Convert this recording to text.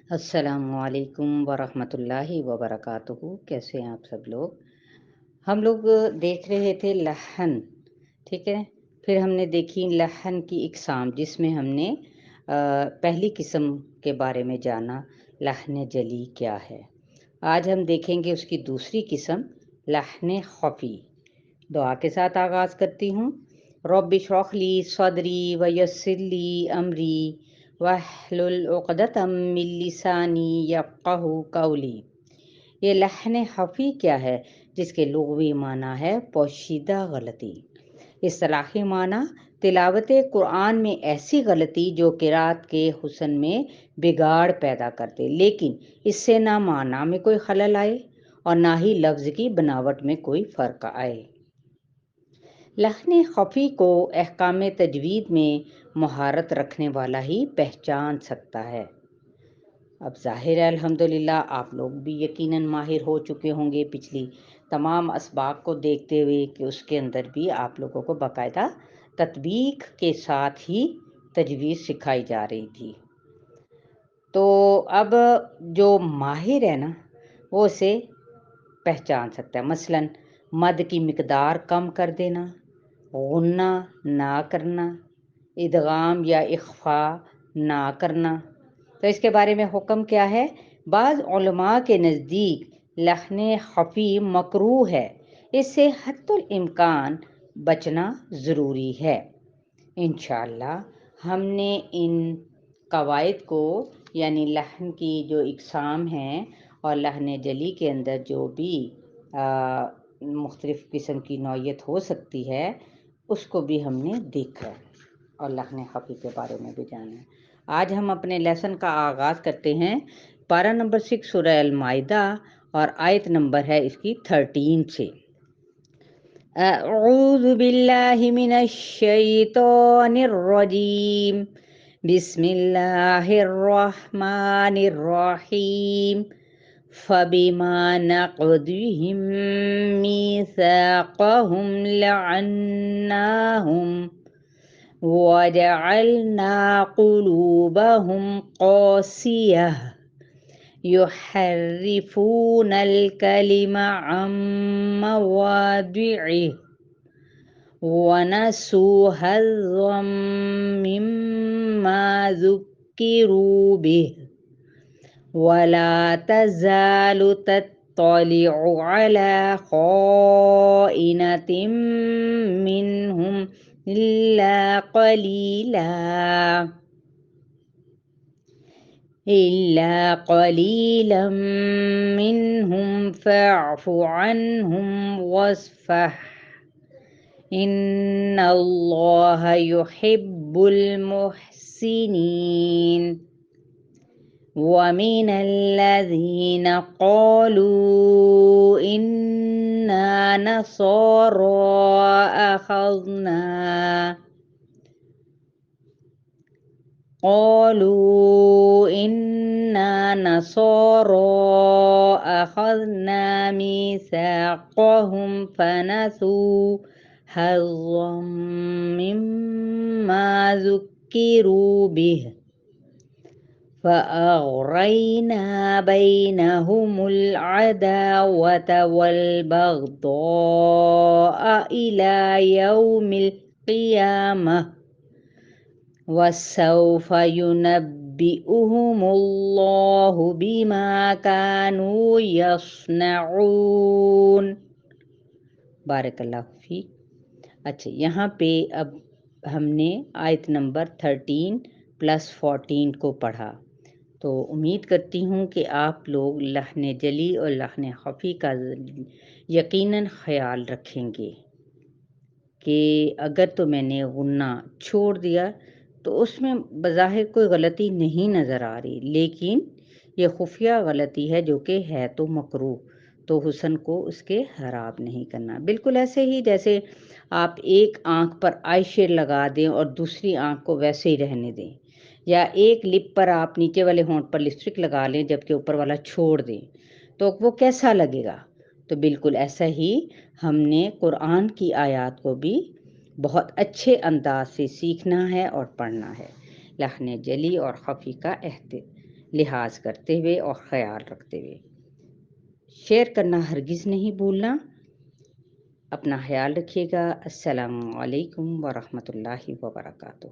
السلام علیکم ورحمۃ اللہ وبرکاتہ۔ کیسے ہیں آپ سب لوگ؟ ہم لوگ دیکھ رہے تھے لحن، ٹھیک ہے۔ پھر ہم نے دیکھی لحن کی اقسام، جس میں ہم نے پہلی قسم کے بارے میں جانا، لحن جلی کیا ہے۔ آج ہم دیکھیں گے اس کی دوسری قسم، لحن خفی۔ دعا کے ساتھ آغاز کرتی ہوں۔ رب اشرح لی صدری ویسر لی امری واحلل عقدۃ من لسانی یفقہوا قولی۔ یہ لحن خفی کیا ہے؟ جس کے لغوی معنی ہے پوشیدہ غلطی۔ اصطلاحی معنی تلاوت قرآن میں ایسی غلطی جو قرات کے حسن میں بگاڑ پیدا کرتے، لیکن اس سے نہ معنی میں کوئی خلل آئے اور نہ ہی لفظ کی بناوٹ میں کوئی فرق آئے۔ لحن خفی کو احکام تجوید میں مہارت رکھنے والا ہی پہچان سکتا ہے۔ اب ظاہر ہے الحمدللہ آپ لوگ بھی یقیناً ماہر ہو چکے ہوں گے پچھلی تمام اسباق کو دیکھتے ہوئے کہ اس کے اندر بھی آپ لوگوں کو باقاعدہ تطبیق کے ساتھ ہی تجوید سکھائی جا رہی تھی۔ تو اب جو ماہر ہے نا، وہ اسے پہچان سکتا ہے۔ مثلاً مد کی مقدار کم کر دینا، غنہ نہ کرنا، ادغام یا اخفا نہ کرنا۔ تو اس کے بارے میں حکم کیا ہے؟ بعض علماء کے نزدیک لحن خفی مکروہ ہے، اس سے حتی الامکان بچنا ضروری ہے۔ انشاءاللہ ہم نے ان قواعد کو، یعنی لحن کی جو اقسام ہیں اور لحن جلی کے اندر جو بھی مختلف قسم کی نوعیت ہو سکتی ہے، اس کو بھی ہم نے دیکھا ہے اور لحن خفی کے بارے میں بھی جانا ہے۔ آج ہم اپنے لیسن کا آغاز کرتے ہیں پارہ نمبر 6 سورہ المائدہ اور آیت نمبر ہے اس کی 13 سے۔ اعوذ باللہ من الشیطان الرجیم، بسم اللہ الرحمن الرحیم۔ فَبِمَا نَقْضِهِم مِّيثَاقَهُمْ لَعَنَّاهُمْ وَجَعَلْنَا قُلُوبَهُمْ قَاسِيَةً يُحَرِّفُونَ الْكَلِمَ عَن مَّوَاضِعِهِ وَنَسُوا حَظًّا مِّمَّا ذُكِّرُوا بِهِ وَلَا تَزَالُ تَطَّلِعُ عَلَىٰ خَائِنَةٍ مِّنْهُمْ إِلَّا قَلِيلًا مِّنْهُمْ فَاعْفُ عَنْهُمْ وَاصْفَحْ إِنَّ اللَّهَ يُحِبُّ الْمُحْسِنِينَ۔ وَمِنَ الَّذِينَ قَالُوا إِنَّا نَصَارَىٰ أَخَذْنَا مِيثَاقَهُمْ فَنَسُوا حَظًّا مِّمَّا ذُكِّرُوا بِهِ فَأَغْرَيْنَا بَيْنَهُمُ الْعَدَاوَةَ وَالْبَغْضَاءَ إِلَىٰ يَوْمِ الْقِيَامَةِ وَسَوْفَ يُنَبِّئُهُمُ اللَّهُ بِمَا كَانُوا يَصْنَعُونَ۔ بارک اللہ فیک۔ اچھا، یہاں پہ اب ہم نے آیت نمبر 13 + 14 کو پڑھا، تو امید کرتی ہوں کہ آپ لوگ لحن جلی اور لحن خفی کا یقیناً خیال رکھیں گے کہ اگر تو میں نے غنہ چھوڑ دیا تو اس میں بظاہر کوئی غلطی نہیں نظر آ رہی، لیکن یہ خفیہ غلطی ہے جو کہ ہے تو مکروہ، تو حسن کو اس کے خراب نہیں کرنا۔ بالکل ایسے ہی جیسے آپ ایک آنکھ پر آئی شیڈ لگا دیں اور دوسری آنکھ کو ویسے ہی رہنے دیں، یا ایک لپ پر آپ نیچے والے ہونٹ پر لپسٹک لگا لیں جبکہ اوپر والا چھوڑ دیں، تو وہ کیسا لگے گا؟ تو بالکل ایسا ہی ہم نے قرآن کی آیات کو بھی بہت اچھے انداز سے سیکھنا ہے اور پڑھنا ہے۔ لحن جلی اور خفی کا لحاظ کرتے ہوئے اور خیال رکھتے ہوئے۔ شیئر کرنا ہرگز نہیں بھولنا۔ اپنا خیال رکھیے گا۔ السلام علیکم ورحمۃ اللہ وبرکاتہ۔